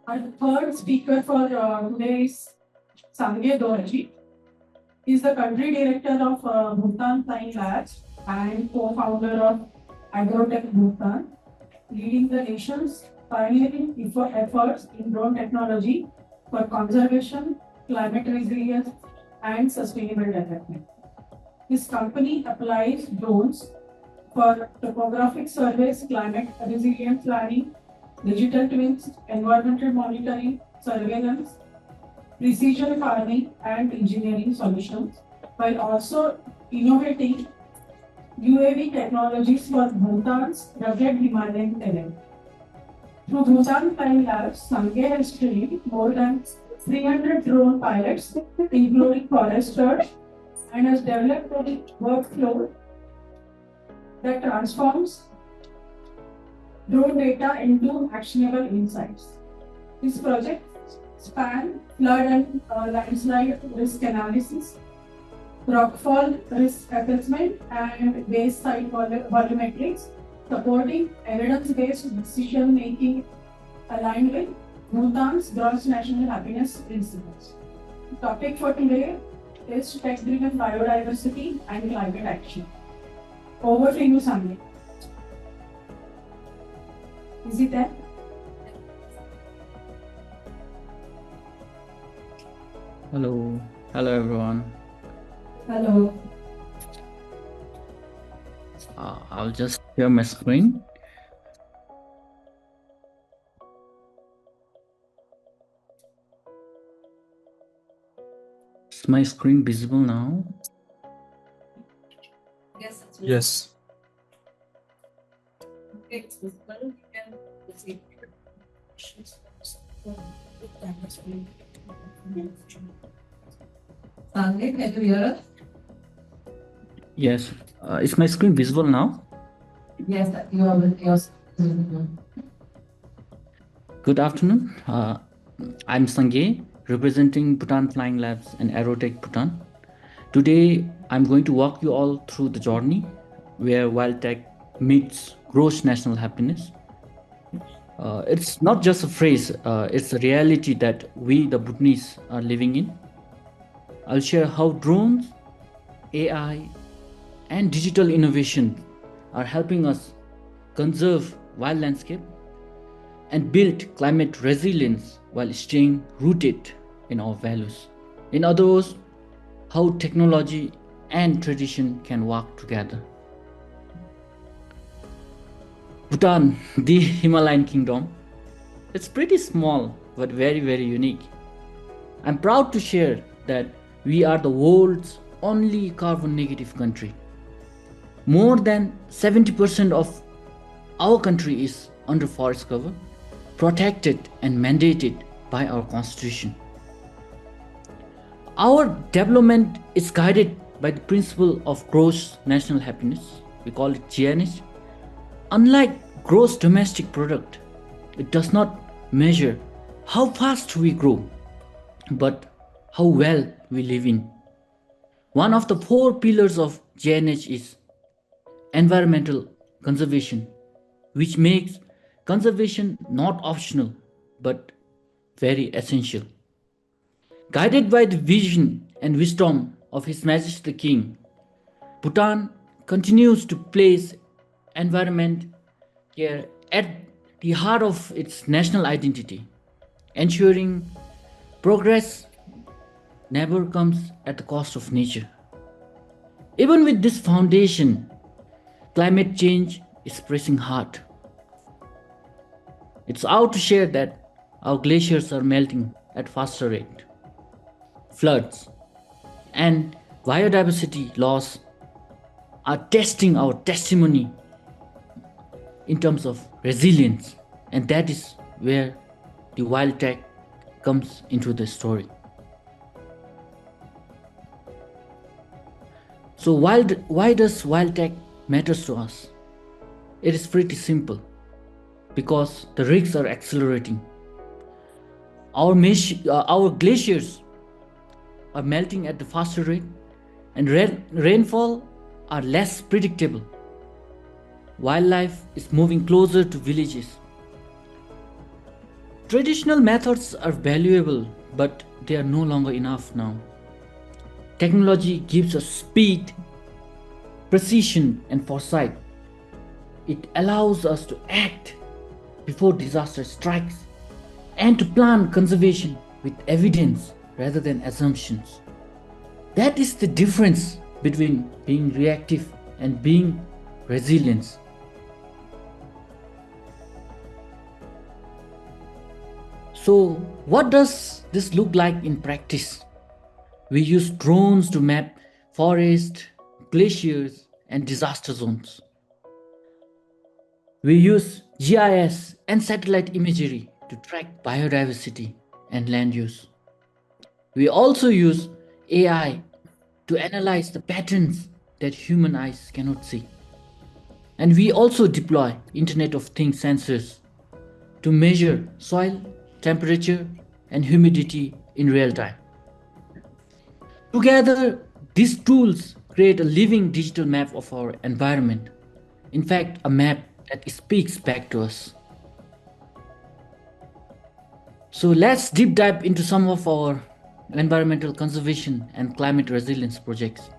Our third speaker for today is Sangay Dorji. He is the country director of Bhutan Flying Labs and co-founder of Aero-TECH Bhutan, leading the nation's pioneering efforts in drone technology for conservation, climate resilience, and sustainable development. His company applies drones for topographic surveys, climate resilience planning, digital twins, environmental monitoring, surveillance, precision farming, and engineering solutions, while also innovating UAV technologies for Bhutan's rugged Himalayan terrain. Through Bhutan Flying Labs, Sangay has trained more than 300 drone pilots, including foresters, and has developed a workflow that transforms drone data into actionable insights. This project span flood and landslide risk analysis, rockfall risk assessment, and base site volumetrics, supporting evidence-based decision-making aligned with Bhutan's gross national happiness principles. The topic for today is tech-driven biodiversity and climate action. Over to you, Sangay. Is it there? Hello everyone. Hello. I'll just share my screen. Is my screen visible now? Yes. Yes. It's visible. You can see. Sangay, can you hear us? Yes. Is my screen visible now? Yes, you are with yours. Good afternoon. I'm Sangay, representing Bhutan Flying Labs and Aero-TECH Bhutan. Today, I'm going to walk you all through the journey where wild tech meets gross national happiness. It's not just a phrase, it's a reality that we, the Bhutanese, are living in. I'll share how drones, AI, and digital innovation are helping us conserve wild landscape and build climate resilience while staying rooted in our values. In other words, how technology and tradition can work together. Bhutan, the Himalayan kingdom, it's pretty small but very, very unique. I'm proud to share that we are the world's only carbon negative country. More than 70% of our country is under forest cover, protected and mandated by our constitution. Our development is guided by the principle of gross national happiness. We call it GNH. Unlike gross domestic product, it does not measure how fast we grow, but how well we live in. One of the 4 pillars of GNH is environmental conservation, which makes conservation not optional but very essential. Guided by the vision and wisdom of His Majesty the King, Bhutan continues to place environment care at the heart of its national identity, ensuring progress never comes at the cost of nature. Even with this foundation, climate change is pressing hard. It's out to share that our glaciers are melting at faster rate. Floods and biodiversity loss are testing our testimony in terms of resilience, and that is where the wild tech comes into the story. So why does wild tech matters to us? It is pretty simple. Because the risks are accelerating. Our glaciers are melting at the faster rate, and rainfall are less predictable. Wildlife is moving closer to villages. Traditional methods are valuable, but they are no longer enough now. Technology gives us speed, precision, and foresight. It allows us to act before disaster strikes and to plan conservation with evidence rather than assumptions. That is the difference between being reactive and being resilient. So, what does this look like in practice? We use drones to map forests, glaciers, and disaster zones. We use GIS and satellite imagery to track biodiversity and land use. We also use AI to analyze the patterns that human eyes cannot see. And we also deploy Internet of Things sensors to measure soil, temperature, and humidity in real time. Together, these tools create a living digital map of our environment. In fact, a map that speaks back to us. So let's deep dive into some of our environmental conservation and climate resilience projects.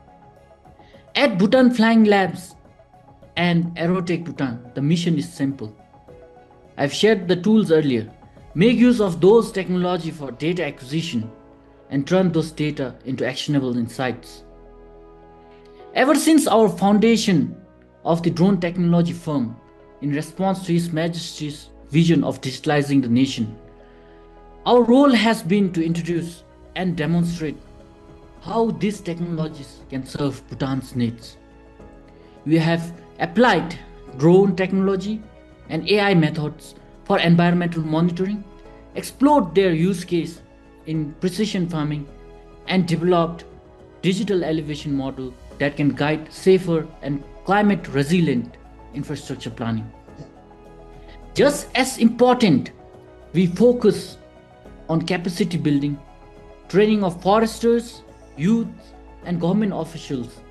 At Bhutan Flying Labs and Aero-TECH Bhutan, the mission is simple. I've shared the tools earlier. Make use of those technology for data acquisition and turn those data into actionable insights. Ever since our foundation of the drone technology firm, in response to His Majesty's vision of digitalizing the nation, our role has been to introduce and demonstrate how these technologies can serve Bhutan's needs. We have applied drone technology and AI methods for environmental monitoring, explored their use case in precision farming, and developed digital elevation model that can guide safer and climate resilient infrastructure planning. Just as important, we focus on capacity building, training of foresters, youth, and government officials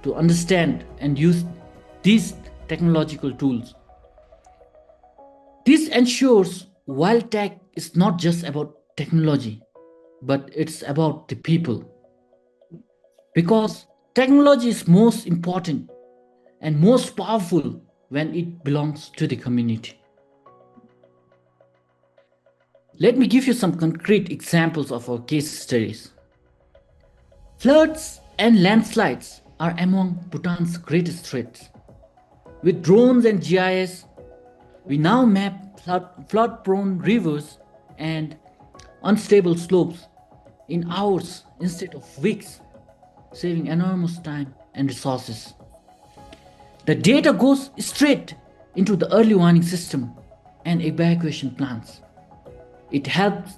to understand and use these technological tools. This ensures wild tech is not just about technology, but it's about the people. Because technology is most important and most powerful when it belongs to the community. Let me give you some concrete examples of our case studies. Floods and landslides are among Bhutan's greatest threats. With drones and GIS, we now map flood-prone rivers and unstable slopes in hours instead of weeks, saving enormous time and resources. The data goes straight into the early warning system and evacuation plans. It helps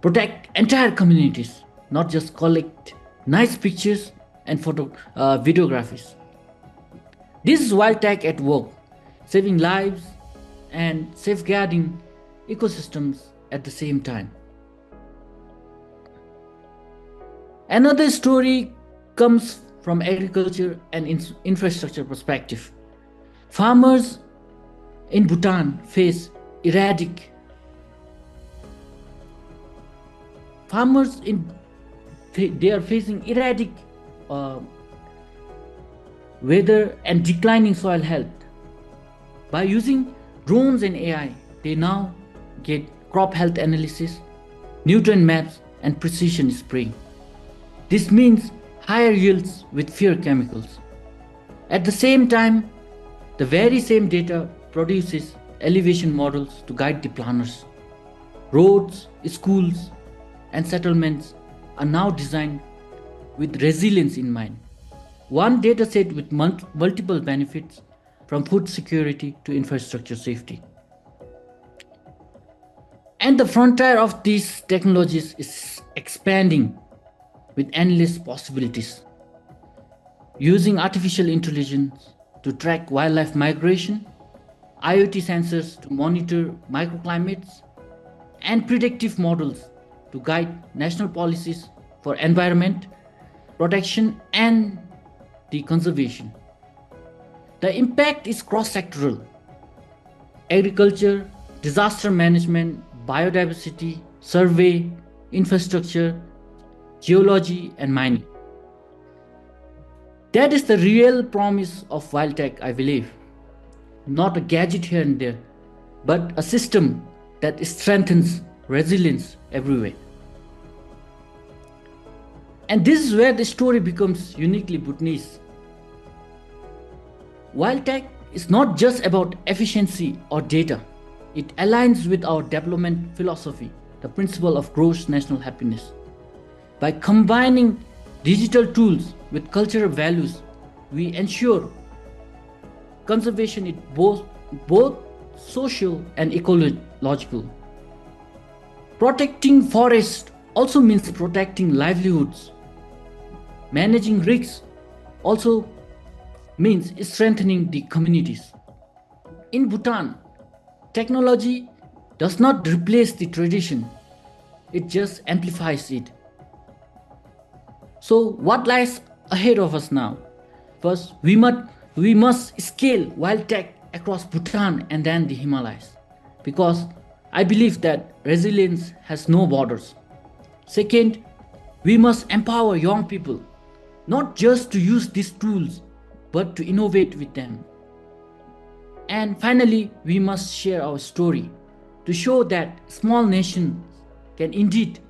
protect entire communities, not just collect nice pictures and videographies. This is wild tech at work, saving lives and safeguarding ecosystems at the same time. Another story comes from agriculture and infrastructure perspective. Farmers in Bhutan face erratic they are facing erratic weather and declining soil health. By using drones and AI, they now get crop health analysis, nutrient maps, and precision spraying. This means higher yields with fewer chemicals. At the same time, the very same data produces elevation models to guide the planners. Roads, schools, and settlements are now designed with resilience in mind. One dataset with multiple benefits, from food security to infrastructure safety. And the frontier of these technologies is expanding with endless possibilities. Using artificial intelligence to track wildlife migration, IoT sensors to monitor microclimates, and predictive models to guide national policies for environment protection and the conservation. The impact is cross-sectoral. Agriculture, disaster management, biodiversity, survey, infrastructure, geology, and mining. That is the real promise of wild tech, I believe. Not a gadget here and there, but a system that strengthens resilience everywhere. And this is where the story becomes uniquely Bhutanese. Wild tech is not just about efficiency or data. It aligns with our development philosophy, the principle of gross national happiness. By combining digital tools with cultural values, we ensure conservation is both social and ecological. Protecting forests also means protecting livelihoods. Managing risks also means strengthening the communities. In Bhutan, technology does not replace the tradition, it just amplifies it. So, what lies ahead of us now? First, we must scale wild tech across Bhutan and then the Himalayas, because I believe that resilience has no borders. Second, we must empower young people, not just to use these tools, but to innovate with them. And finally, we must share our story to show that small nations can indeed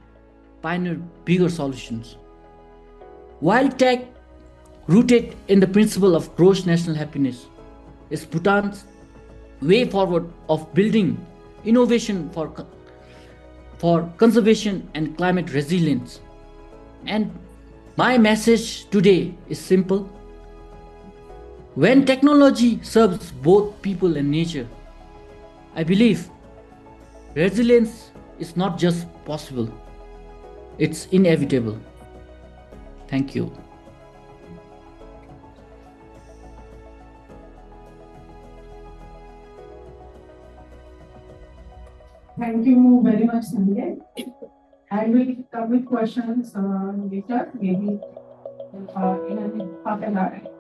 pioneer bigger solutions. Wild tech, rooted in the principle of gross national happiness, is Bhutan's way forward of building innovation for conservation and climate resilience. And my message today is simple. When technology serves both people and nature, I believe resilience is not just possible, it's inevitable. Thank you. Thank you very much, Sangay. I will come with questions later, maybe in a half an hour.